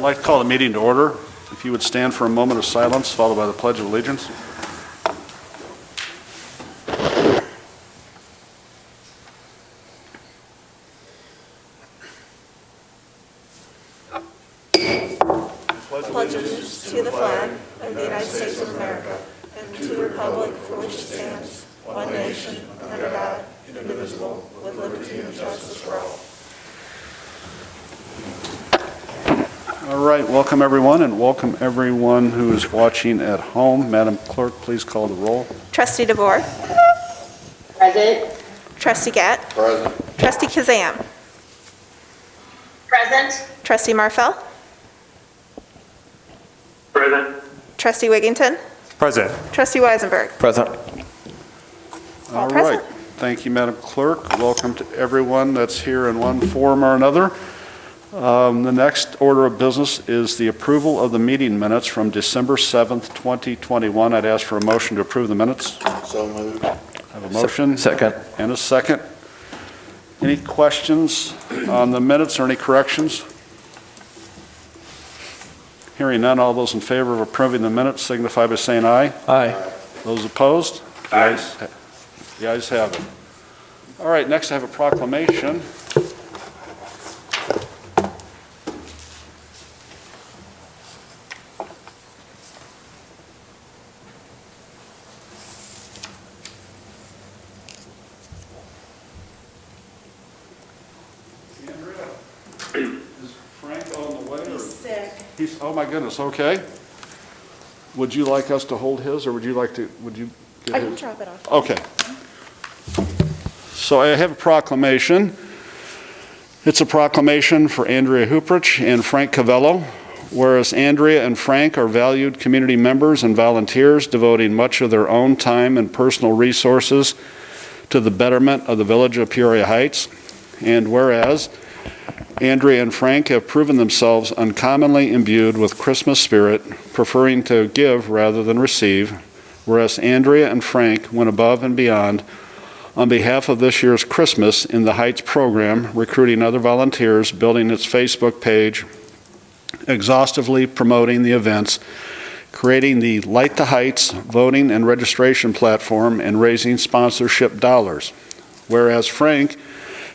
like to call the meeting to order. If you would stand for a moment of silence, followed by the Pledge of Allegiance. Pledge allegiance to the flag of the United States of America and to the republic for which it stands, one nation, under God, indivisible, with liberty and justice for all. All right, welcome everyone, and welcome everyone who is watching at home. Madam Clerk, please call the roll. Trustee DeVore. Present. Trustee Gatt. Present. Trustee Kazam. Present. Trustee Marfell. Present. Trustee Wigington. Present. Trustee Weisenberg. Present. All present. right, thank you, Madam Clerk. Welcome to everyone that's here in one form or another. The next order of business is the approval of the meeting minutes from December 7th, 2021. I'd ask for a motion to approve the minutes. So moved. I have a motion. Second. And a second. Any questions on the minutes or any corrections? Hearing none, all those in favor of approving the minutes signify by saying aye. Aye. Those opposed? The ayes have it. All right, next I have a proclamation. Andrea, is Frank on the way? Or? He's sick. Oh my goodness, okay. Would you like us to hold his, or would you get I his? can drop it off. Okay. So I have a proclamation. It's a proclamation for Andrea Huprich and Frank Cavello. Whereas Andrea and Frank are valued community members and volunteers devoting much of their own time and personal resources to the betterment of the village of Peoria Heights. And whereas Andrea and Frank have proven themselves uncommonly imbued with Christmas spirit, preferring to give rather than receive, whereas Andrea and Frank went above and beyond on behalf of this year's Christmas in the Heights program, recruiting other volunteers, building its Facebook page, exhaustively promoting the events, creating the Light the Heights voting and registration platform, and raising sponsorship dollars. Whereas Frank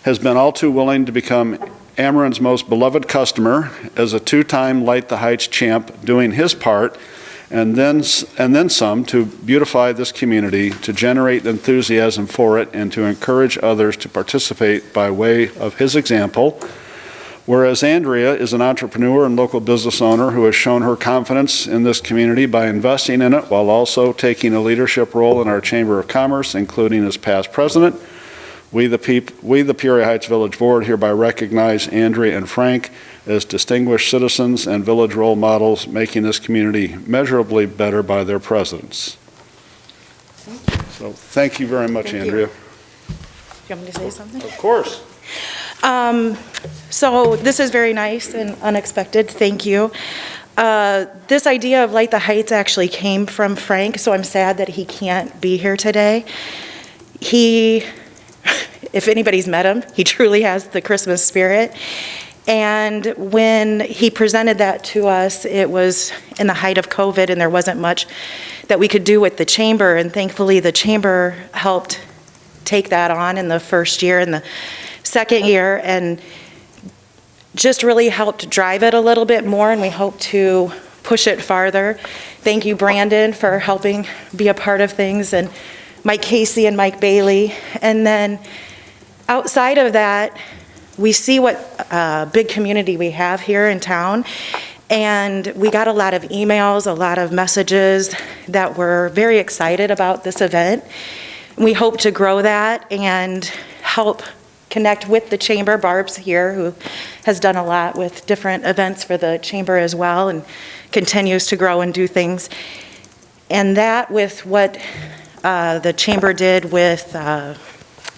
has been all too willing to become Ameren's most beloved customer as a two-time Light the Heights champ, doing his part and then some to beautify this community, to generate enthusiasm for it, and to encourage others to participate by way of his example. Whereas Andrea is an entrepreneur and local business owner who has shown her confidence in this community by investing in it while also taking a leadership role in our Chamber of Commerce, including as past president. We the Peoria Heights Village Board hereby recognize Andrea and Frank as distinguished citizens and village role models, making this community measurably better by their presence. So thank you very much, Thank Andrea. you. You want me to say something? Of course. So this is very nice and unexpected. Thank you. This idea of Light the Heights actually came from Frank, so I'm sad that he can't be here today. If anybody's met him, he truly has the Christmas spirit. And when he presented that to us, it was in the height of COVID, and there wasn't much that we could do with the chamber. And thankfully, the chamber helped take that on in the first year and the second year, and just really helped drive it a little bit more, and we hope to push it farther. Thank you, Brandon, for helping be a part of things, and Mike Casey and Mike Bailey. And then outside of that, we see what big community we have here in town, and we got a lot of emails, a lot of messages that were very excited about this event. We hope to grow that and help connect with the chamber. Barb's here, who has done a lot with different events for the chamber as well, and continues to grow and do things. And that with what the chamber did with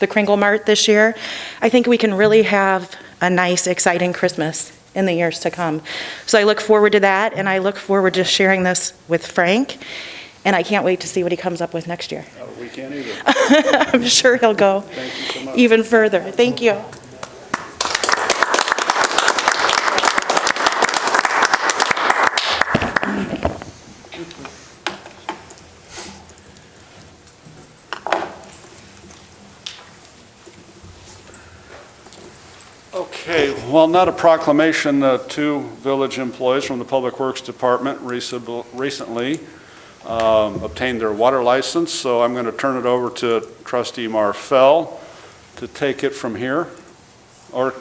the Kringle Mart this year, I think we can really have a nice, exciting Christmas in the years to come. So I look forward to that, and I look forward to sharing this with Frank, and I can't wait to see what he comes up with next year. We can't either. I'm sure he'll go Thank you so much. even further. Thank you. Okay, well, not a proclamation, two village employees from the Public Works Department recently obtained their water license, so I'm going to turn it over to Trustee Marfell to take it from here, or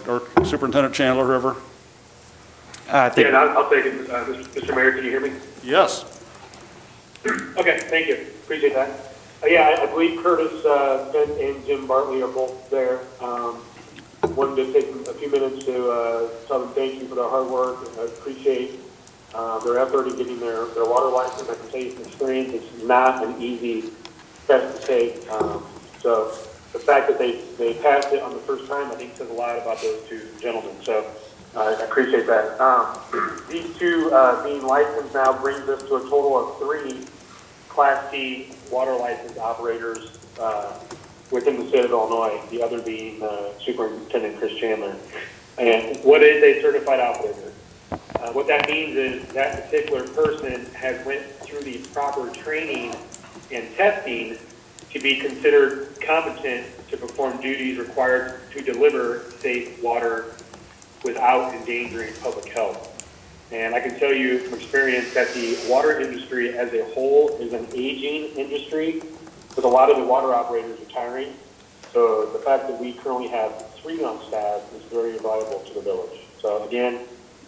Superintendent Chandler, whoever. Yeah, and I'll take it. Mr. Mayor, can you hear me? Yes. Okay, thank you. Appreciate that. Yeah, I believe Curtis Fent and Jim Bartley are both there. Wanted to take a few minutes to tell them thank you for their hard work. I appreciate their effort in getting their water license. I can tell you from experience, it's not an easy test to take. So the fact that they passed it on the first time, I think says a lot about those two gentlemen. So I appreciate that. These two being licensed now brings us to a total of 3 Class C water license operators within the state of Illinois, the other being Superintendent Chris Chandler. And what is a certified operator? What that means is that particular person has went through the proper training and testing to be considered competent to perform duties required to deliver safe water without endangering public health. And I can tell you from experience that the water industry as a whole is an aging industry with a lot of the water operators retiring. So the fact that we currently have 3 on staff is very valuable to the village. So again,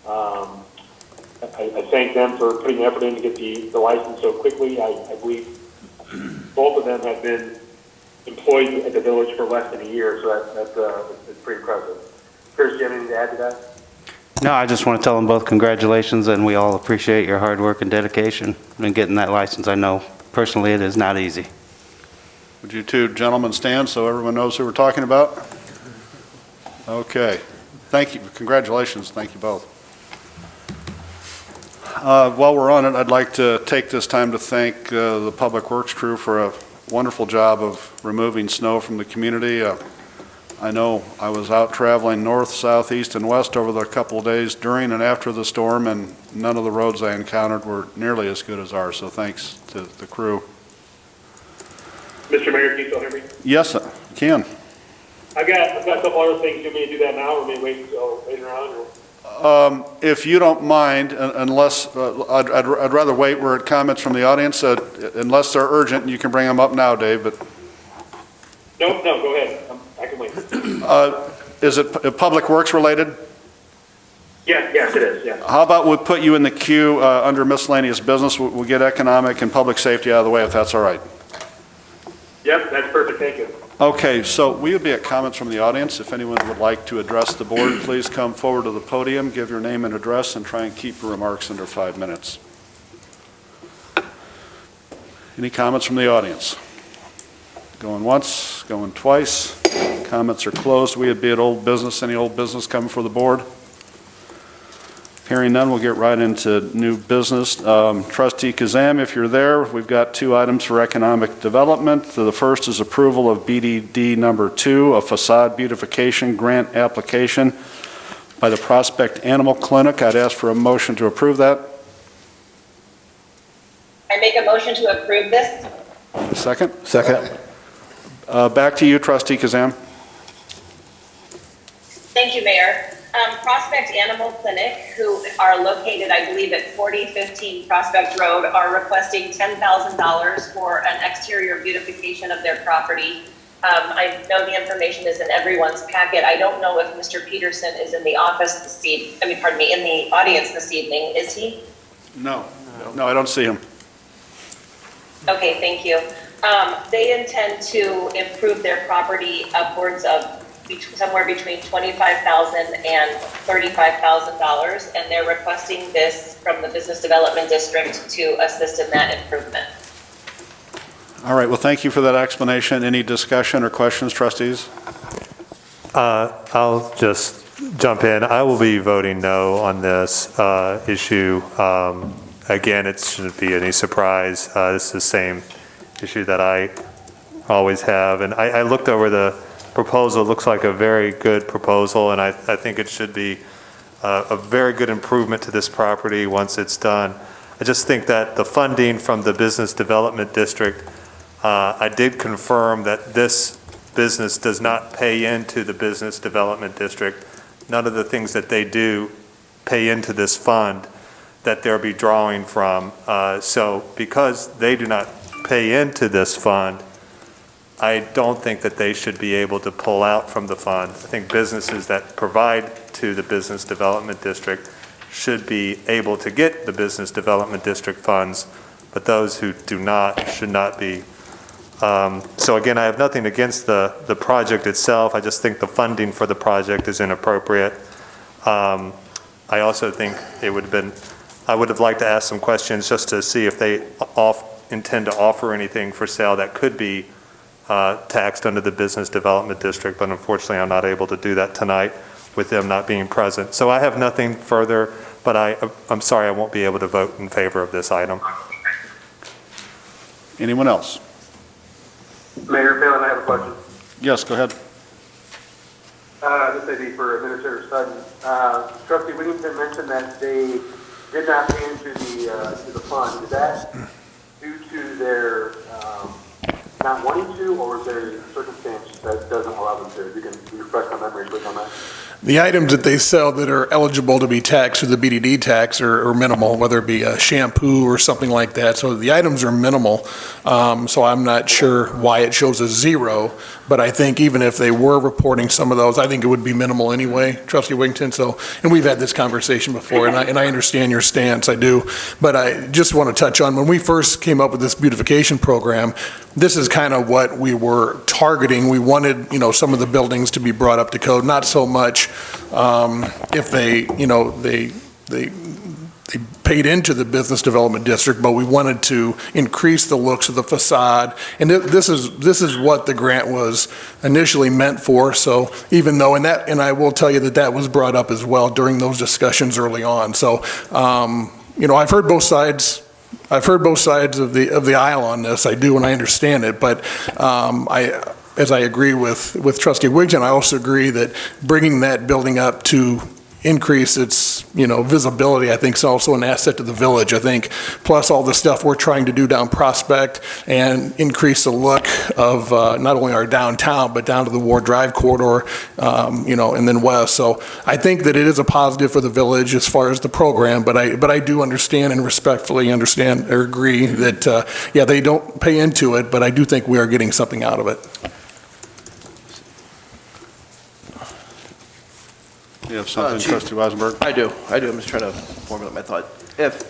I thank them for putting effort in to get the license so quickly. I believe both of them have been employed at the village for less than a year, so that's pretty impressive. Chris, do you have anything to add to that? No, I just want to tell them both congratulations, and we all appreciate your hard work and dedication in getting that license. I know personally it is not easy. Would you two gentlemen stand so everyone knows who we're talking about? Okay. Thank you. Congratulations. Thank you both. While we're on it, I'd like to take this time to thank the Public Works crew for a wonderful job of removing snow from the community. I know I was out traveling north, south, east, and west over the couple of days during and after the storm, and none of the roads I encountered were nearly as good as ours, so thanks to the crew. Mr. Mayor, can you still hear me? Yes, I can. I've got a couple other things. Do you want me to do that now, or maybe wait until later on? Or? If you don't mind, unless, I'd rather wait. We're at comments from the audience. Unless they're urgent, you can bring them up now, Dave, but. No, go ahead. I can wait. Is it Public Works related? Yes, it is, yeah. How about we put you in the queue under miscellaneous business? We'll get economic and public safety out of the way if that's all right. Yep, that's perfect. Thank you. Okay, so we would be at comments from the audience. If anyone would like to address the board, please come forward to the podium, give your name and address, and try and keep your remarks under 5 minutes. Any comments from the audience? Going once, going twice. Comments are closed. We would be at old business. Any old business coming for the board? Hearing none, we'll get right into new business. Trustee Kazam, if you're there, we've got 2 items for economic development. The first is approval of BDD number 2, a facade beautification grant application by the Prospect Animal Clinic. I'd ask for a motion to approve that. I make a motion to approve this. Second? Second. Back to you, Trustee Kazam. Thank you, Mayor. Prospect Animal Clinic, who are located, I believe, at 4015 Prospect Road, are requesting $10,000 for an exterior beautification of their property. I know the information is in everyone's packet. I don't know if Mr. Peterson is in the office this evening. In the audience this evening. Is he? No, I don't see him. Okay, thank you. They intend to improve their property upwards of somewhere between $25,000 and $35,000, and they're requesting this from the Business Development District to assist in that improvement. All right, well, thank you for that explanation. Any discussion or questions, trustees? I'll just jump in. I will be voting no on this issue. Again, it shouldn't be any surprise. This is the same issue that I always have. And I looked over the proposal. It looks like a very good proposal, and I think it should be a very good improvement to this property once it's done. I just think that the funding from the Business Development District, I did confirm that this business does not pay into the Business Development District. none of the things that they do pay into this fund that they'll be drawing from. So because they do not pay into this fund, I don't think that they should be able to pull out from the fund. I think businesses that provide to the Business Development District should be able to get the Business Development District funds, but those who do not should not be. So again, I have nothing against the project itself. I just think the funding for the project is inappropriate. I also think it would have been, I would have liked to ask some questions just to see if they intend to offer anything for sale that could be taxed under the Business Development District, but unfortunately I'm not able to do that tonight with them not being present. So I have nothing further, but I'm sorry I won't be able to vote in favor of this item. Anyone else? Mayor Phelan, I have a question. Yes, go ahead. This may be for Administrator Sutton. Trustee Whittington mentioned that they did not pay into the fund. Is that due to their not wanting to, or is there a circumstance that doesn't allow them to? If you can refresh my memory quick on that. The items that they sell that are eligible to be taxed through the BDD tax are minimal, whether it be a shampoo or something like that. So the items are minimal. So I'm not sure why it shows a zero, but I think even if they were reporting some of those, I think it would be minimal anyway, Trustee Wington. So, and we've had this conversation before, and I understand your stance, I do. But I just want to touch on, when we first came up with this beautification program, this is kind of what we were targeting. We wanted, some of the buildings to be brought up to code, not so much if they paid into the Business Development District, but we wanted to increase the looks of the facade. And this is what the grant was initially meant for. So even though, and I will tell you that was brought up as well during those discussions early on. So, I've heard both sides. I've heard both sides of the aisle on this. I do, and I understand it. But as I agree with Trustee Wigton, I also agree that bringing that building up to increase its, visibility, I think is also an asset to the village. I think, plus all the stuff we're trying to do down Prospect and increase the look of not only our downtown, but down to the Ward Drive corridor, and then west. So I think that it is a positive for the village as far as the program, but I do understand and respectfully understand or agree that, they don't pay into it, but I do think we are getting something out of it. You have something, Chief. Trustee Weisenberg? I do. I'm just trying to formulate my thought. If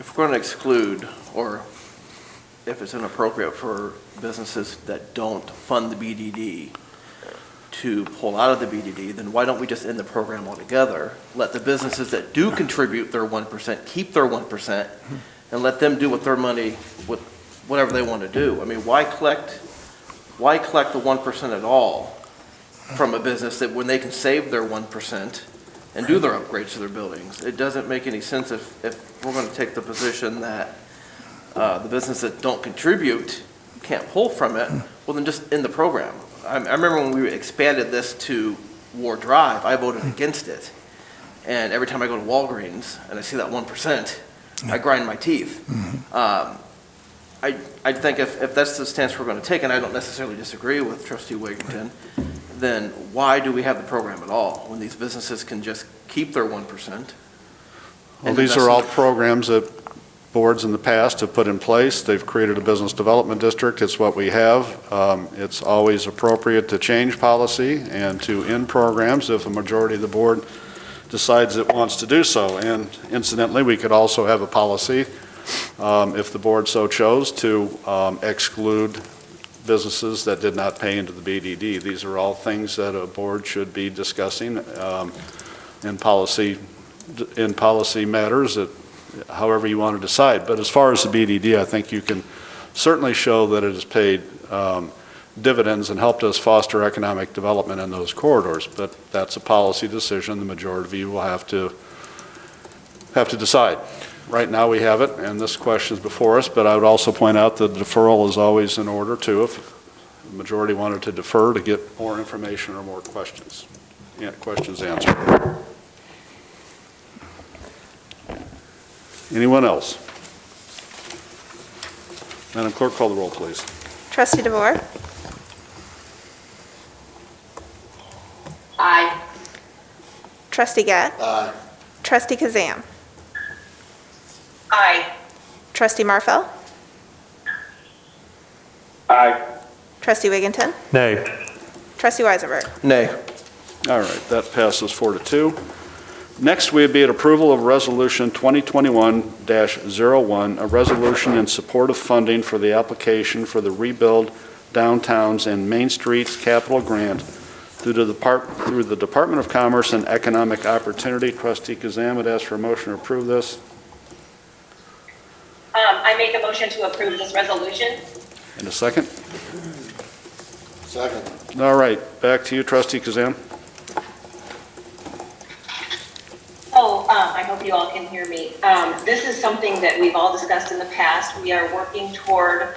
we're going to exclude, or if it's inappropriate for businesses that don't fund the BDD to pull out of the BDD, then why don't we just end the program altogether? Let the businesses that do contribute their 1% keep their 1%, and let them do with their money with whatever they want to do. I mean, why collect the 1% at all from a business that when they can save their 1% and do their upgrades to their buildings? It doesn't make any sense if we're going to take the position that the business that don't contribute can't pull from it, well then just end the program. I remember when we expanded this to Ward Drive, I voted against it. And every time I go to Walgreens and I see that 1%, I grind my teeth. I think if that's the stance we're going to take, and I don't necessarily disagree with Trustee Wigington, then why do we have the program at all when these businesses can just keep their 1%? Well, these are all programs that boards in the past have put in place. They've created a business development district. It's what we have. It's always appropriate to change policy and to end programs if a majority of the board decides it wants to do so. And incidentally, we could also have a policy, if the board so chose, to exclude businesses that did not pay into the BDD. These are all things that a board should be discussing in policy matters, however you want to decide. But as far as the BDD, I think you can certainly show that it has paid dividends and helped us foster economic development in those corridors. But that's a policy decision the majority of you will have to decide. Right now we have it, and this question is before us, but I would also point out that deferral is always in order too. If the majority wanted to defer to get more information or more questions. Yeah, questions answered. Anyone else? Madam Clerk, call the roll, please. Trustee DeVore? Trustee Gatt. Aye. Trustee Kazam. Aye. Trustee Marfel. Aye. Trustee Wigginton. Nay. Trustee Weisenberg. Nay. All right, that passes 4-2. Next, we would be at approval of Resolution 2021-01, a resolution in support of funding for the application for the Rebuild Downtowns and Main Streets Capital Grant through the Department of Commerce and Economic Opportunity. Trustee Kazam would ask for a motion to approve this. I make a motion to approve this resolution. In a second. Second. All right, back to you, Trustee Kazam. I hope you all can hear me. This is something that we've all discussed in the past. We are working toward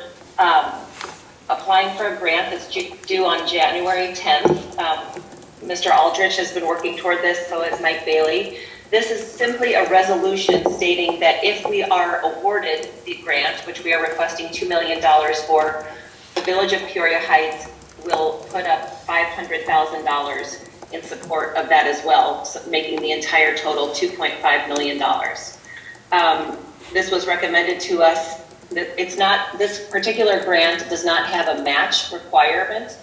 applying for a grant that's due on January 10th. Mr. Aldrich has been working toward this, so has Mike Bailey. This is simply a resolution stating that if we are awarded the grant, which we are requesting $2 million for, the Village of Peoria Heights will put up $500,000 in support of that as well, so making the entire total $2.5 million. This was recommended to us. It's not, this particular grant does not have a match requirement,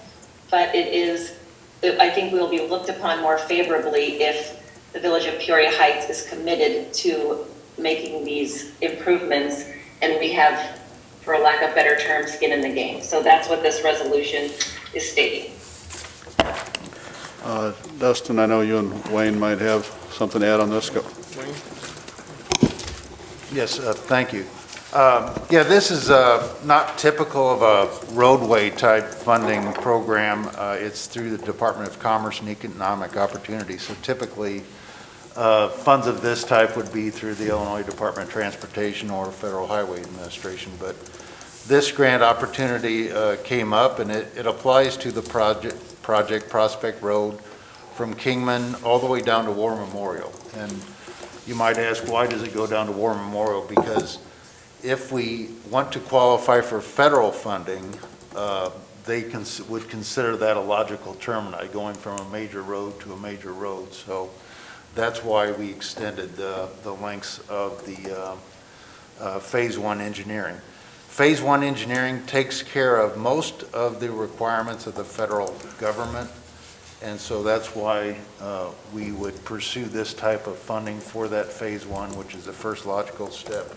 but it is, I think we'll be looked upon more favorably if the Village of Peoria Heights is committed to making these improvements, and we have, for lack of better terms, skin in the game. So that's what this resolution is stating. Dustin, I know you and Wayne might have something to add on this. Go. Yes, thank you. Yeah, this is not typical of a roadway type funding program. It's through the Department of Commerce and Economic Opportunity. So typically, funds of this type would be through the Illinois Department of Transportation or Federal Highway Administration. But this grant opportunity came up, and it applies to the project Prospect Road from Kingman all the way down to War Memorial. And you might ask, why does it go down to War Memorial? Because if we want to qualify for federal funding, they would consider that a logical termini, going from a major road to a major road. So that's why we extended the lengths of the Phase 1 engineering. Phase 1 engineering takes care of most of the requirements of the federal government, and so that's why we would pursue this type of funding for that Phase 1, which is the first logical step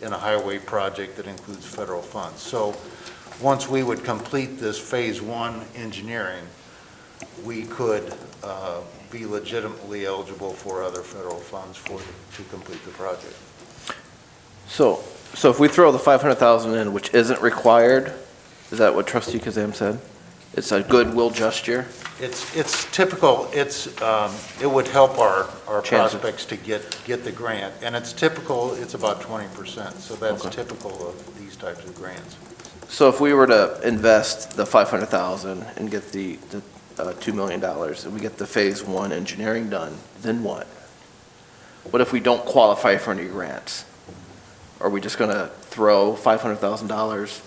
in a highway project that includes federal funds. So once we would complete this Phase 1 engineering, we could be legitimately eligible for other federal funds to complete the project. So if we throw the 500,000 in, which isn't required, is that what Trustee Kazam said? It's a goodwill gesture? It's typical, it would help our Chances. prospects to get the grant, and it's typical, it's about 20%, so that's Okay. typical of these types of grants. So if we were to invest the 500,000 and get the $2 million, and we get the Phase 1 engineering done, then what? What if we don't qualify for any grants? Are we just gonna throw $500,000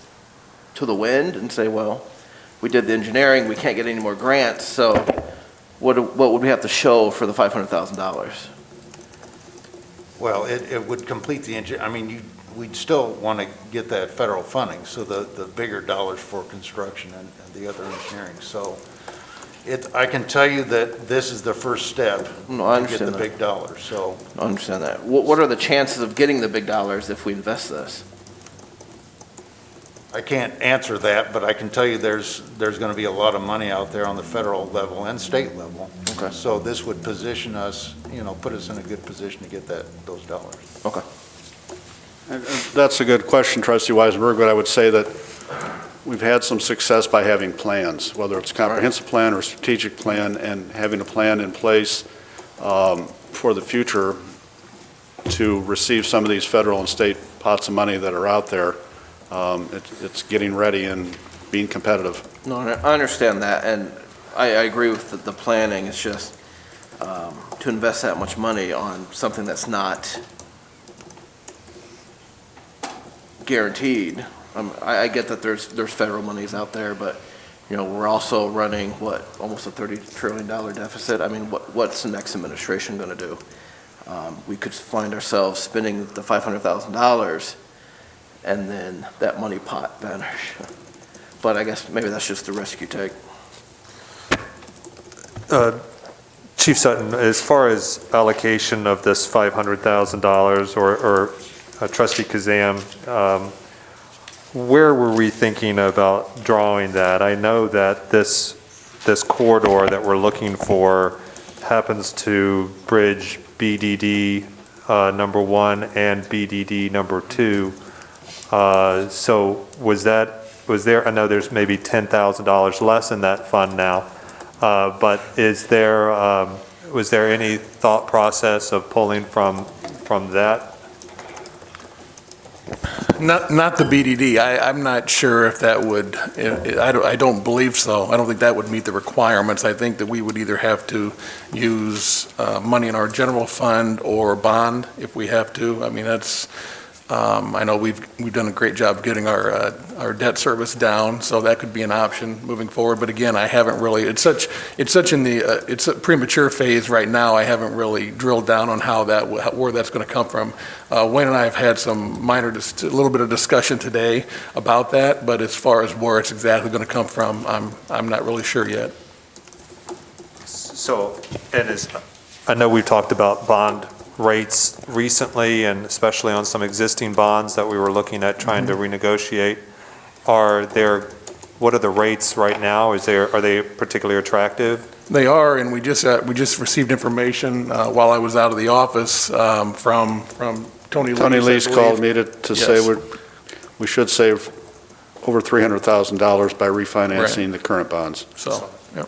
to the wind and say, well, we did the engineering, we can't get any more grants, so what would we have to show for the $500,000? Well, it would complete the we'd still want to get that federal funding, so the bigger dollars for construction and the other engineering. So I can tell you that this is the first step No, I to get the understand that. big dollars, so. I understand that. What are the chances of getting the big dollars if we invest this? I can't answer that, but I can tell you there's going to be a lot of money out there on the federal level and state level. Okay. So this would position us, put us in a good position to get those dollars. Okay. And that's a good question, Trustee Weisenberg, but I would say that we've had some success by having plans, whether it's a comprehensive plan or a strategic plan, and having a plan in place for the future to receive some of these federal and state pots of money that are out there. It's getting ready and being competitive. No, I understand that, and I agree with the planning. It's just to invest that much money on something that's not guaranteed. I get that there's federal monies out there, but You know, we're also running, almost a $30 trillion deficit. I mean, what's the next administration going to do? We could find ourselves spending the $500,000 and then that money pot vanish. But I guess maybe that's just the risk you take. Chief Sutton, as far as allocation of this $500,000 or Trustee Kazam, where were we thinking about drawing that? I know that this corridor that we're looking for happens to bridge BDD number 1 and BDD number 2. So was there, I know there's maybe $10,000 less in that fund now, but was there any thought process of pulling from that? Not the BDD. I'm not sure if that would, I don't believe so. I don't think that would meet the requirements. I think that we would either have to use money in our general fund or bond if we have to. I mean, that's, I know we've done a great job getting our debt service down, so that could be an option moving forward. But again, I haven't really, it's a premature phase right now. I haven't really drilled down on where that's going to come from. Wayne and I have had some a little bit of discussion today about that, but as far as where it's exactly going to come from, I'm not really sure yet. So, I know we've talked about bond rates recently, and especially on some existing bonds that we were looking at trying to renegotiate. What are the rates right now? Are they particularly attractive? They are, and we just received information while I was out of the office from Tony Lees. Tony Lees called me to say we should save over $300,000 by refinancing the current bonds. So, yeah.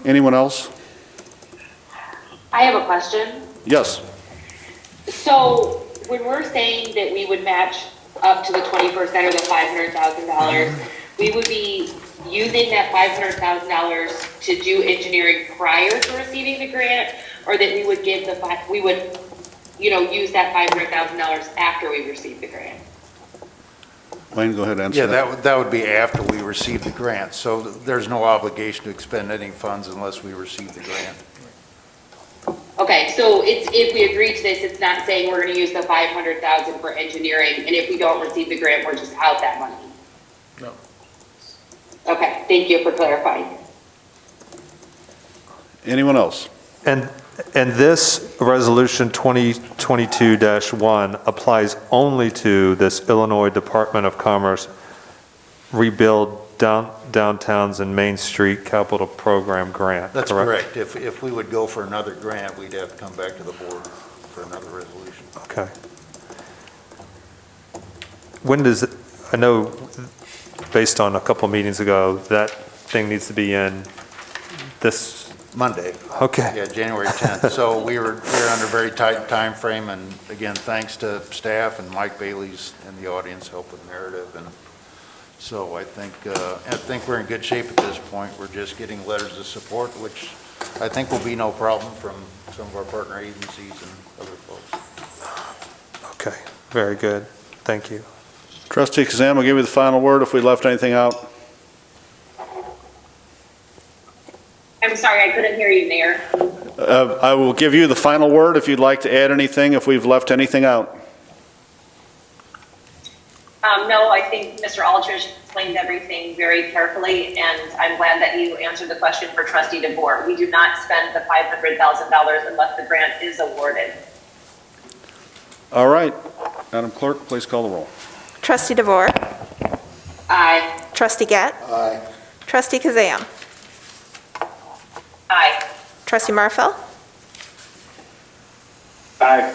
Anyone else? I have a question. Yes. So when we're saying that we would match up to the 20% or the $500,000, we would be using that $500,000 to do engineering prior to receiving the grant, or that we would use that $500,000 after we receive the grant? Wayne, go ahead and answer Yeah, that. that would be after we receive the grant. So there's no obligation to expend any funds unless we receive the grant. Okay, so if we agree to this, it's not saying we're going to use the $500,000 for engineering, and if we don't receive the grant, we're just out that money? No. Okay, thank you for clarifying. Anyone else? And this resolution 2022-1 applies only to this Illinois Department of Commerce Rebuild Downtowns and Main Street Capital Program grant. That's correct. If we would go for another grant, we'd have to come back to the board for another resolution. Okay. When does it, I know based on a couple meetings ago, that thing needs to be in this Monday. Okay. Yeah, January 10th. So we're under a very tight time frame, and again, thanks to staff and Mike Bailey's in the audience help with narrative, and so I think we're in good shape at this point. We're just getting letters of support, which I think will be no problem from some of our partner agencies and other folks. Okay, very good. Thank you. Trustee Kazam, I'll give you the final word if we left anything out. I'm sorry, I couldn't hear you, Mayor. I will give you the final word if you'd like to add anything, if we've left anything out. No, I think Mr. Aldrich explained everything very carefully, and I'm glad that you answered the question for Trustee DeVore. We do not spend the $500,000 unless the grant is awarded. All right. Madam Clerk, please call the roll. Trustee DeVore. Aye. Trustee Gett. Aye. Trustee Kazam. Aye. Trustee Marfel. Aye.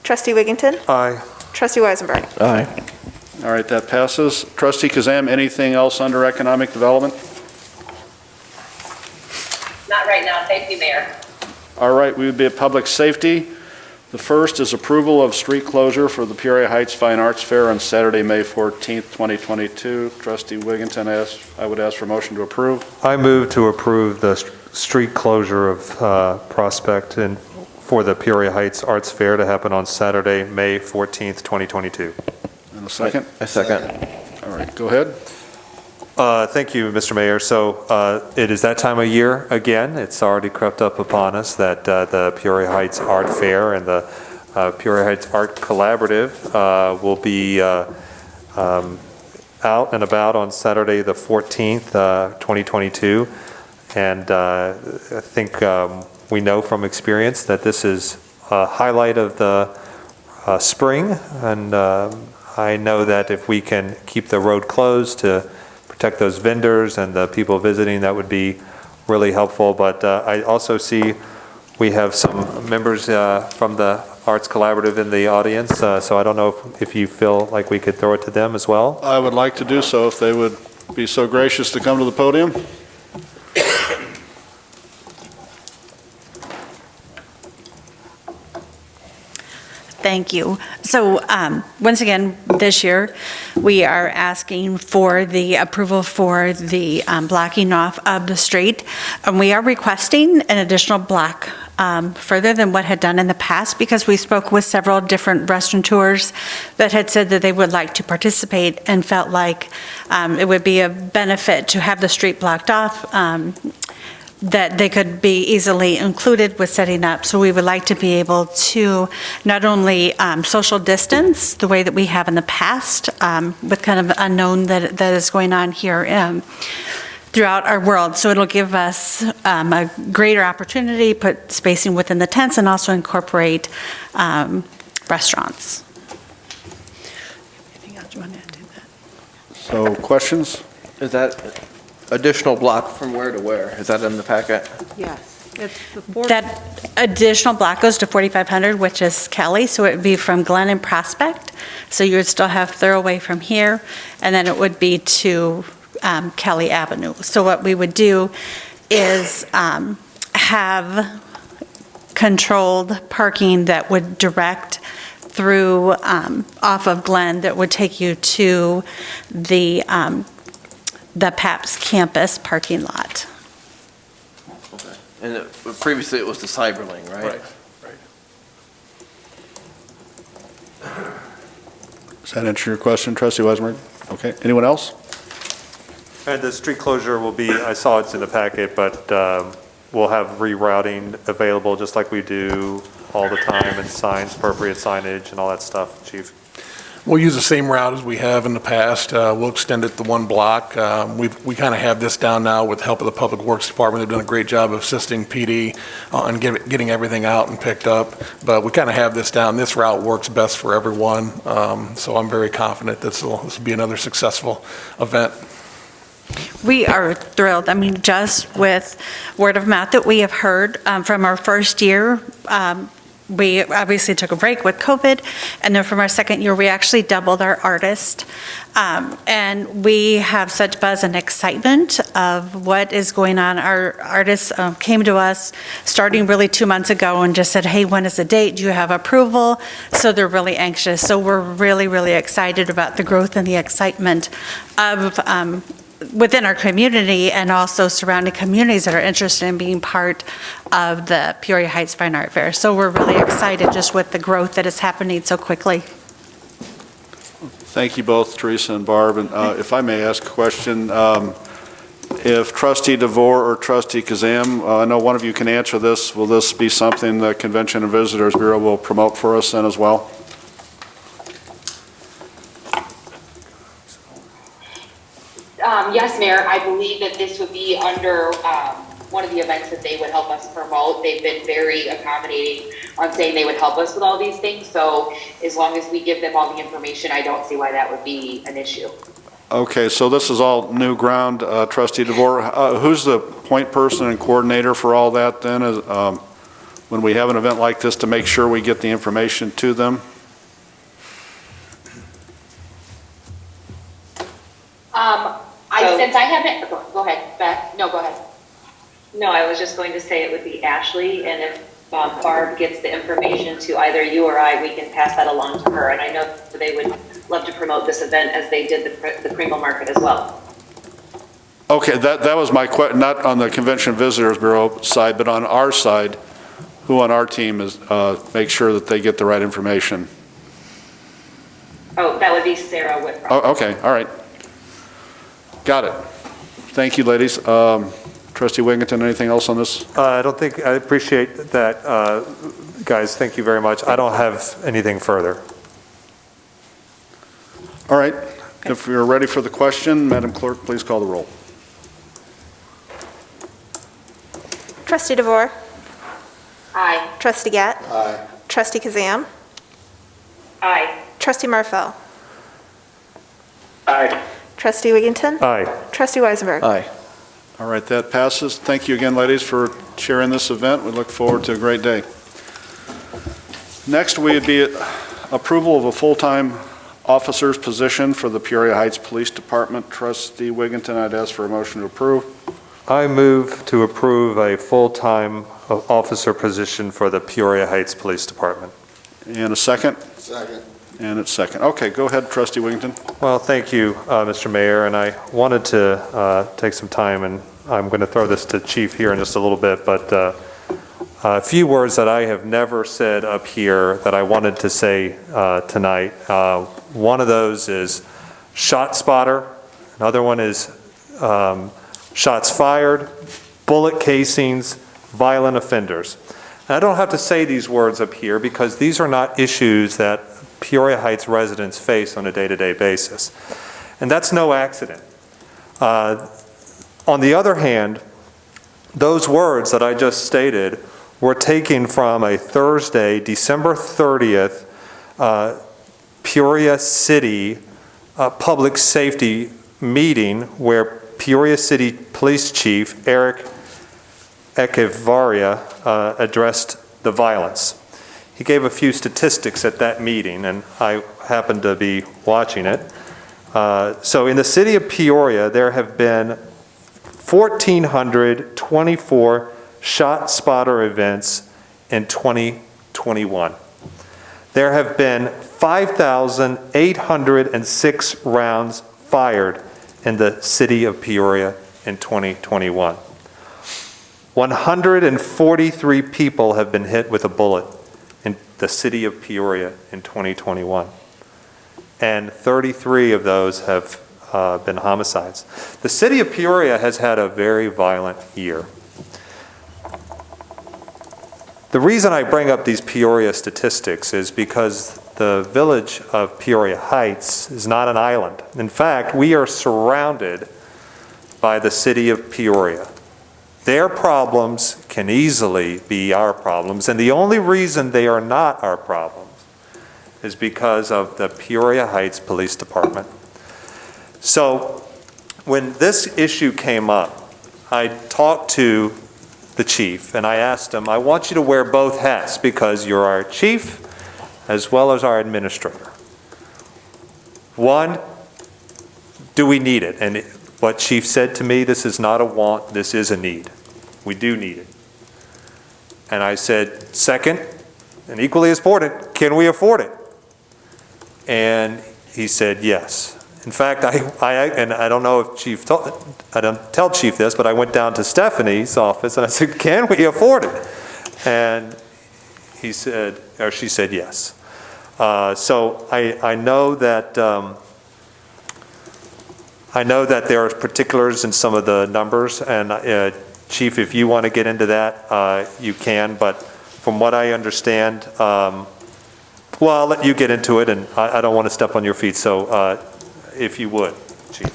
Trustee Wigginton. Aye. Trustee Weisenberg. Aye. All right, that passes. Trustee Kazam, anything else under economic development? Not right now. Thank you, Mayor. All right, we would be at public safety. The first is approval of street closure for the Peoria Heights Fine Arts Fair on Saturday, May 14th, 2022. Trustee Wigginton, I would ask for a motion to approve. I move to approve the street closure of Prospect for the Peoria Heights Arts Fair to happen on Saturday, May 14th, 2022. And a second? I second. All right, go ahead. Thank you, Mr. Mayor. So it is that time of year again. It's already crept up upon us that the Peoria Heights Art Fair and the Peoria Heights Art Collaborative will be out and about on Saturday, the 14th, 2022. And I think we know from experience that this is a highlight of the spring. And I know that if we can keep the road closed to protect those vendors and the people visiting, that would be really helpful. But I also see we have some members from the Arts Collaborative in the audience, so I don't know if you feel like we could throw it to them as well. I would like to do so if they would be so gracious to come to the podium. Thank you. So once again, this year, we are asking for the approval for the blocking off of the street. And we are requesting an additional block further than what had done in the past, because we spoke with several different restaurateurs that had said that they would like to participate and felt like it would be a benefit to have the street blocked off, that they could be easily included with setting up. So we would like to be able to not only social distance the way that we have in the past, with kind of the unknown that is going on here throughout our world. So it'll give us a greater opportunity, put spacing within the tents, and also incorporate restaurants. Anything else you want to add to that? So, questions? Is that additional block from where to where? Is that in the packet? Yes. That additional block goes to 4500, which is Kelly, so it would be from Glen and Prospect. So you would still have Thoroughway from here, and then it would be to Kelly Avenue. So what we would do is have controlled parking that would direct through off of Glen that would take you to the PAPS campus parking lot. Okay. And previously it was the Cyberling, right? Right. Does that answer your question, Trustee Weisberg? Okay, anyone else? And the street closure will be, I saw it's in the packet, but we'll have rerouting available just like we do all the time, and signs, appropriate signage and all that stuff, Chief. We'll use the same route as we have in the past. We'll extend it to one block. We kind of have this down now with the help of the Public Works Department. They've done a great job of assisting PD on getting everything out and picked up. But we kind of have this down. This route works best for everyone. So I'm very confident this will be another successful event. We are thrilled. I mean, just with word of mouth that we have heard from our first year, we obviously took a break with COVID, and then from our second year, we actually doubled our artist. And we have such buzz and excitement of what is going on. Our artists came to us starting really 2 months ago and just said, hey, when is the date? Do you have approval? So they're really anxious. So we're really, really excited about the growth and the excitement of within our community and also surrounding communities that are interested in being part of the Peoria Heights Fine Art Fair. So we're really excited just with the growth that is happening so quickly. Thank you both, Teresa and Barb. And if I may ask a question, if Trustee DeVore or Trustee Kazam, I know one of you can answer this, will this be something the Convention and Visitors Bureau will promote for us then as well? Yes, Mayor, I believe that this would be under one of the events that they would help us promote. They've been very accommodating on saying they would help us with all these things. So as long as we give them all the information, I don't see why that would be an issue. Okay, so this is all new ground, Trustee DeVore. Who's the point person and coordinator for all that then, when we have an event like this, to make sure we get the information to them? Since I haven't, go ahead, Beth. No, go ahead. No, I was just going to say it would be Ashley, and if Barb gets the information to either you or I, we can pass that along to her. And I know they would love to promote this event as they did the Pringle Market as well. Okay, that was my question, not on the Convention and Visitors Bureau side, but on our side, who on our team is make sure that they get the right information? Oh, that would be Sarah with Oh, okay, all right. Got it. Thank you, ladies. Trustee Wigington, anything else on this? I don't think, I appreciate that, guys, thank you very much. I don't have anything further. All right. If you're ready for the question, Madam Clerk, please call the roll. Trustee DeVore. Aye. Trustee Gatt. Aye. Trustee Kazam. Aye. Trustee Marfel. Aye. Trustee Wigington. Aye. Trustee Weisenberg. Aye. All right, that passes. Thank you again, ladies, for sharing this event. We look forward to a great day. Next, we would be approval of a full-time officer's position for the Peoria Heights Police Department. Trustee Wigington, I'd ask for a motion to approve. I move to approve a full-time officer position for the Peoria Heights Police Department. And a second? Second. And it's second. Okay, go ahead, Trustee Wigington. Well, thank you, Mr. Mayor, and I wanted to take some time, and I'm going to throw this to Chief here in just a little bit, but a few words that I have never said up here that I wanted to say tonight. One of those is shot spotter. Another one is shots fired, bullet casings, violent offenders. And I don't have to say these words up here because these are not issues that Peoria Heights residents face on a day-to-day basis. And that's no accident. On the other hand, those words that I just stated were taken from a Thursday, December 30th, Peoria City Public Safety meeting where Peoria City Police Chief Eric Echevarria addressed the violence. He gave a few statistics at that meeting, and I happened to be watching it. So in the city of Peoria, there have been 1,424 shot spotter events in 2021. There have been 5,806 rounds fired in the city of Peoria in 2021. 143 people have been hit with a bullet in the city of Peoria in 2021. And 33 of those have been homicides. The city of Peoria has had a very violent year. The reason I bring up these Peoria statistics is because the village of Peoria Heights is not an island. In fact, we are surrounded by the city of Peoria. Their problems can easily be our problems, and the only reason they are not our problems is because of the Peoria Heights Police Department. So when this issue came up, I talked to the chief and I asked him, I want you to wear both hats because you're our chief as well as our administrator. One, do we need it? And what Chief said to me, this is not a want, this is a need. We do need it. And I said, second, and equally as important, can we afford it? And he said yes. In fact, I don't know if Chief I don't tell Chief this, but I went down to Stephanie's office and I said, can we afford it? And he said, or she said yes. So I know that there are particulars in some of the numbers, and Chief, if you want to get into that, you can. But from what I understand, well, I'll let you get into it, and I don't want to step on your feet. So if you would, Chief.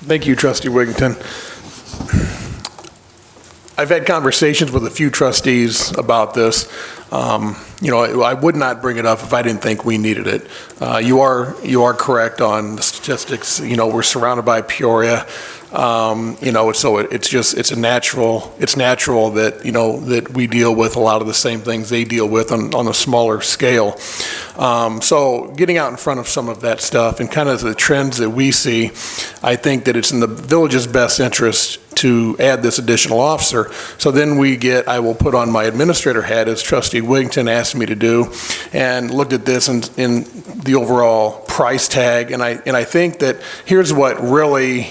Thank you, Trustee Wigington. I've had conversations with a few trustees about this. I would not bring it up if I didn't think we needed it. You are correct on the statistics. We're surrounded by Peoria. So it's natural that, that we deal with a lot of the same things they deal with on a smaller scale. So getting out in front of some of that stuff and kind of the trends that we see, I think that it's in the village's best interest to add this additional officer. So then I will put on my administrator hat, as Trustee Wigington asked me to do, and looked at this in the overall price tag. And I think that here's what really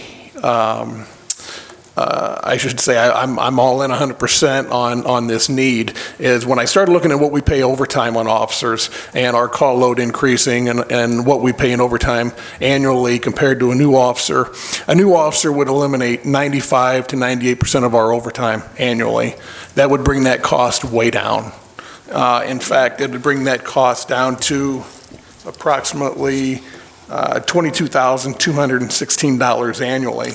I should say I'm all in 100% on this need, is when I started looking at what we pay overtime on officers and our call load increasing and what we pay in overtime annually compared to a new officer would eliminate 95 to 98% of our overtime annually. That would bring that cost way down. In fact, it would bring that cost down to approximately $22,216 annually.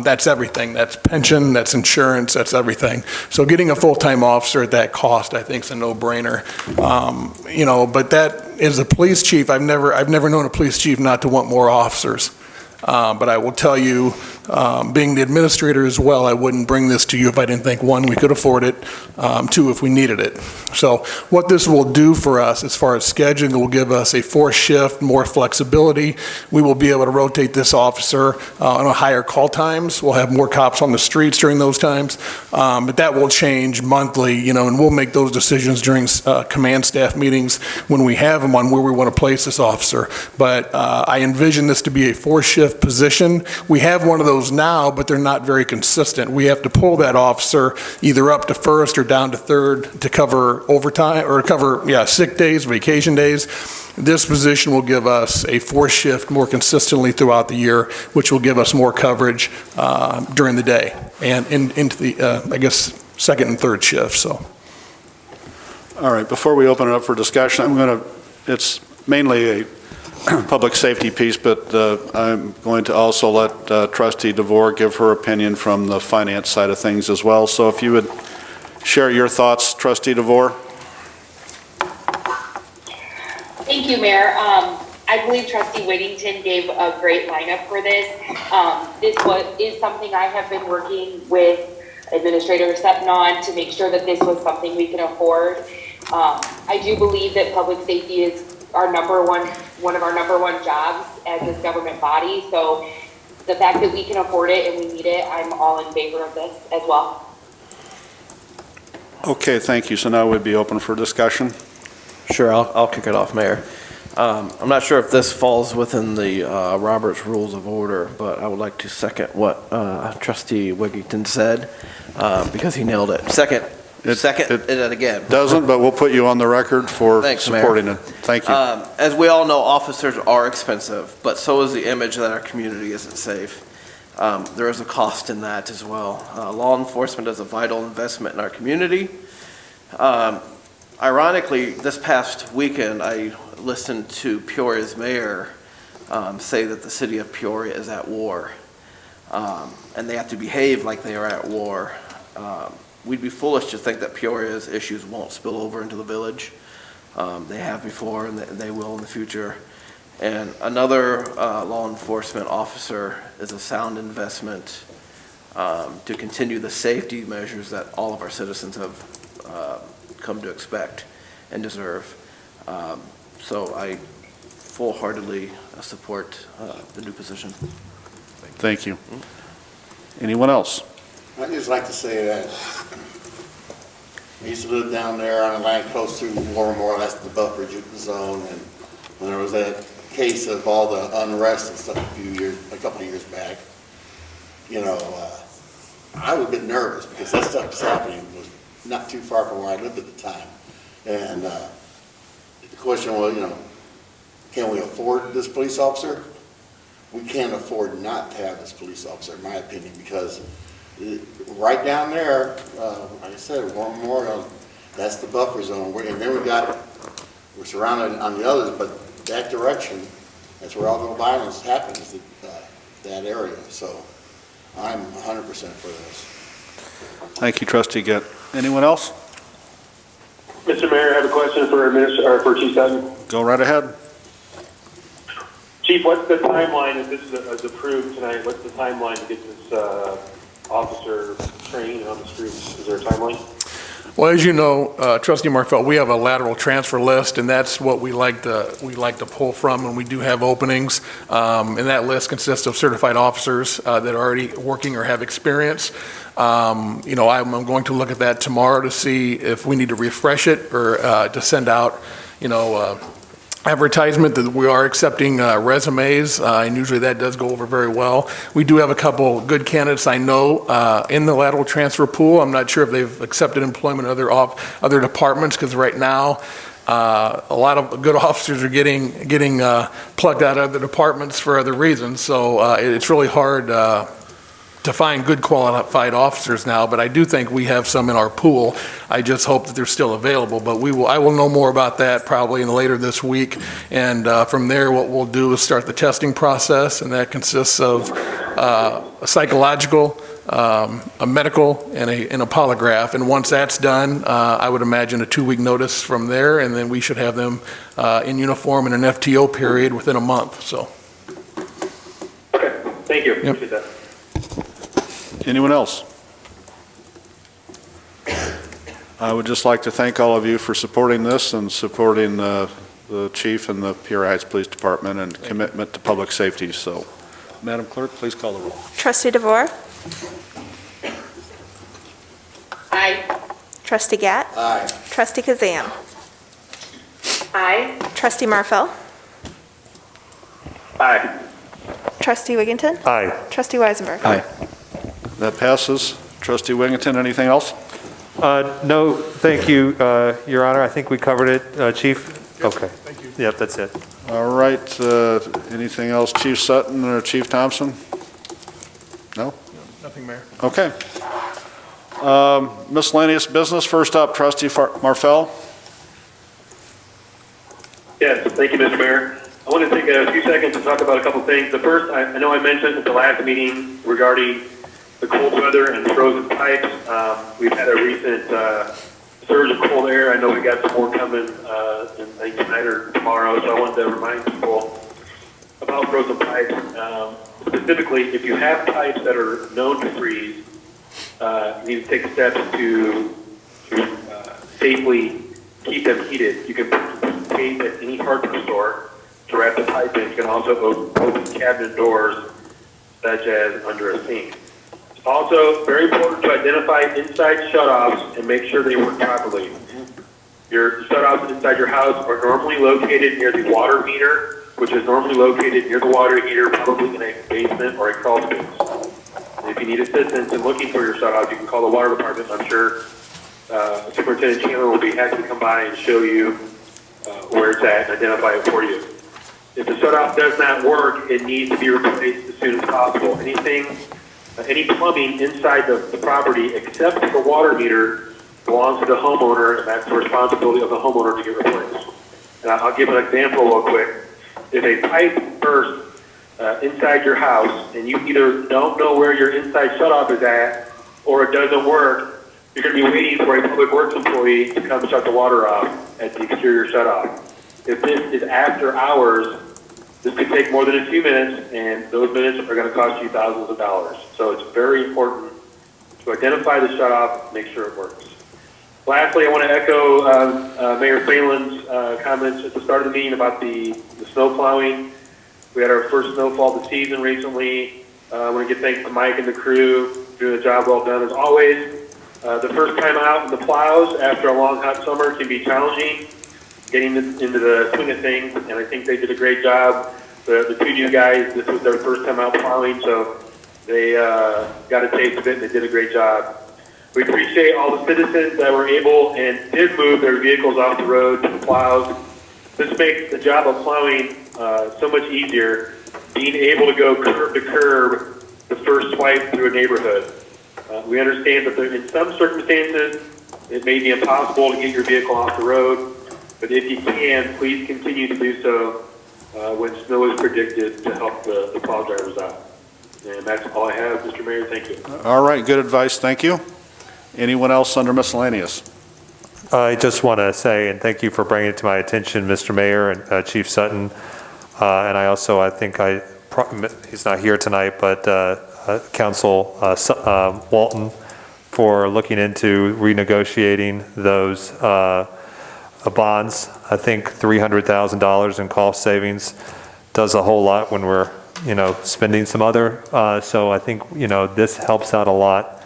That's everything. That's pension, that's insurance, that's everything. So getting a full-time officer at that cost, I think, is a no-brainer. But that, as a police chief, I've never known a police chief not to want more officers. But I will tell you, being the administrator as well, I wouldn't bring this to you if I didn't think, one, we could afford it, two, if we needed it. So what this will do for us as far as scheduling, it will give us a fourth shift, more flexibility. We will be able to rotate this officer on a higher call times. We'll have more cops on the streets during those times. But that will change monthly, and we'll make those decisions during command staff meetings when we have them on where we want to place this officer. But I envision this to be a fourth shift position. We have one of those now, but they're not very consistent. We have to pull that officer either up to first or down to third to cover overtime or cover sick days, vacation days. This position will give us a fourth shift more consistently throughout the year, which will give us more coverage during the day and into the, second and third shift. So. All right, before we open it up for discussion, it's mainly a public safety piece, but I'm going to also let Trustee DeVore give her opinion from the finance side of things as well. So if you would share your thoughts, Trustee DeVore. Thank you, Mayor. I believe Trustee Whittington gave a great lineup for this. This is something I have been working with Administrator Sepnon to make sure that this was something we can afford. I do believe that public safety is one of our number one jobs as this government body. So the fact that we can afford it and we need it, I'm all in favor of this as well. Okay, thank you. So now we'd be open for discussion. Sure, I'll kick it off, Mayor. I'm not sure if this falls within the Robert's Rules of Order, but I would like to second what Trustee Wigington said because he nailed it. Second it again. Doesn't, but we'll put you on the record for Thanks, supporting Mayor. it. Thank you. As we all know, officers are expensive, but so is the image that our community isn't safe. There is a cost in that as well. Law enforcement is a vital investment in our community. Ironically, this past weekend, I listened to Peoria's mayor say that the city of Peoria is at war, and they have to behave like they are at war. We'd be foolish to think that Peoria's issues won't spill over into the village. They have before, and they will in the future. And another law enforcement officer is a sound investment to continue the safety measures that all of our citizens have come to expect and deserve. So I full-heartedly support the new position. Thank you. Anyone else? I'd just like to say that I used to live down there on the land close to more or less the buffer zone, and when there was that case of all the unrest and stuff a couple of years back, I was a bit nervous because that stuff was happening was not too far from where I lived at the time. And the question was, can we afford this police officer? We can't afford not to have this police officer, in my opinion, because right down there, like I said, War Memorial, that's the buffer zone. And then we're surrounded on the others, but that direction, that's where all the violence happens, that area. So I'm 100% for this. Thank you, Trustee Gett. Anyone else? Mr. Mayor, I have a question for Chief Sutton. Go right ahead. Chief, what's the timeline if this is approved tonight? What's the timeline to get this officer trained on the streets? Is there a timeline? Well, as you know, Trustee Marfell, we have a lateral transfer list, and that's what we like to pull from when we do have openings. And that list consists of certified officers that are already working or have experience. I'm going to look at that tomorrow to see if we need to refresh it or to send out, advertisement that we are accepting resumes, and usually that does go over very well. We do have a couple good candidates I know in the lateral transfer pool. I'm not sure if they've accepted employment in other departments, because right now, a lot of good officers are getting plugged out of other departments for other reasons, so it's really hard to find good qualified officers now, but I do think we have some in our pool. I just hope that they're still available, but I will know more about that probably later this week, and from there, what we'll do is start the testing process, and that consists of a psychological, a medical, and a polygraph, and once that's done, I would imagine a 2-week notice from there, and then we should have them in uniform in an FTO period within a month, so. Okay, thank you. Yep. Appreciate that. Anyone else? I would just like to thank all of you for supporting this and supporting the chief and the Peoria Heights Police Department and commitment to public safety. So, Madam Clerk, please call the roll. Trustee DeVore? Aye. Trustee Gatt? Aye. Trustee Kazam? Aye. Trustee Marfel? Aye. Trustee Wigginton? Aye. Trustee Weisenberg? Aye. That passes. Trustee Wigginton, anything else? No, thank you, Your Honor. I think we covered it. Chief? Okay. Thank you. Yep, that's it. All right. Anything else, Chief Sutton or Chief Thompson? No? Nothing, Mayor. Okay. Miscellaneous business. First up, Trustee Marfel. Yes, thank you, Mr. Mayor. I want to take a few seconds to talk about a couple things. The first, I know I mentioned at the last meeting regarding the cold weather and frozen pipes. We've had a recent surge of cold air. I know we got some more coming I think tonight or tomorrow, so I wanted to remind people about frozen pipes. Specifically, if you have pipes that are known to freeze, you need to take steps to safely keep them heated. You can put tape at any hardware store to wrap the pipe in. You can also open cabinet doors, such as under a sink. It's also very important to identify inside shutoffs and make sure they work properly. Your shutoffs inside your house are normally located near the water meter, which is normally located near the water heater, probably in a basement or a crawl space. And if you need assistance in looking for your shutoffs, you can call the water department. I'm sure Superintendent Chandler will be happy to come by and show you where it's at and identify it for you. If the shutoff does not work, it needs to be replaced as soon as possible. Any plumbing inside the property except for the water meter belongs to the homeowner, and that's the responsibility of the homeowner to get replaced. And I'll give an example real quick. If a pipe bursts inside your house and you either don't know where your inside shutoff is at or it doesn't work, you're going to be waiting for a public works employee to come shut the water off at the exterior shutoff. If this is after hours, this could take more than a few minutes, and those minutes are going to cost you thousands of dollars. So it's very important to identify the shutoff, make sure it works. Lastly, I want to echo Mayor Phelan's comments at the start of the meeting about the snow plowing. We had our first snowfall of the season recently. I want to give thanks to Mike and the crew, doing a job well done as always. The first time out in the plows after a long hot summer can be challenging, getting into the swing of things, and I think they did a great job. The two new guys, this was their first time out plowing, so they got a taste of it and they did a great job. We appreciate all the citizens that were able and did move their vehicles off the road to the plows. This makes the job of plowing so much easier, being able to go curb to curb the first swipe through a neighborhood. We understand that in some circumstances, it may be impossible to get your vehicle off the road, but if you can, please continue to do so when snow is predicted to help the plow drivers out. And that's all I have, Mr. Mayor. Thank you. All right, good advice. Thank you. Anyone else under miscellaneous? I just want to say, and thank you for bringing it to my attention, Mr. Mayor and Chief Sutton. And I think he's not here tonight, but Council Walton for looking into renegotiating those bonds. I think $300,000 in cost savings does a whole lot when we're, spending some other. So I think, this helps out a lot.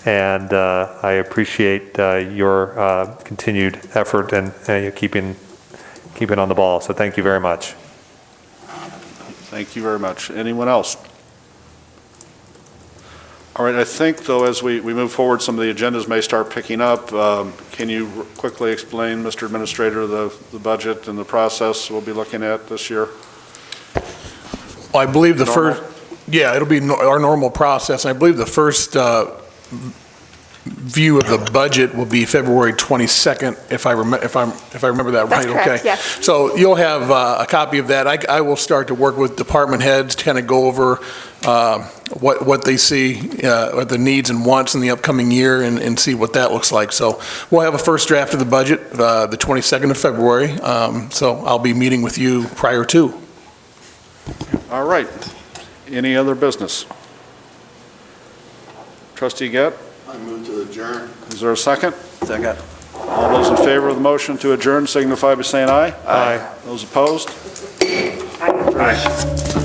And I appreciate your continued effort and keeping keeping on the ball. So thank you very much. Thank you very much. Anyone else? All right, I think, though, as we move forward, some of the agendas may start picking up. Can you quickly explain, Mr. Administrator, the budget and the process we'll be looking at this year? I believe the Normal? first, yeah, it'll be our normal process. I believe the first view of the budget will be February 22nd, if I remember that right. That's correct, Okay. yes. So you'll have a copy of that. I will start to work with department heads, kind of go over what they see, what the needs and wants in the upcoming year, and see what that looks like. So we'll have a first draft of the budget the 22nd of February. So I'll be meeting with you prior to. All right. Any other business? Trustee Gett? I move to adjourn. Is there a second? Second. All those in favor of the motion to adjourn signify by saying aye. Aye. Those opposed? Aye.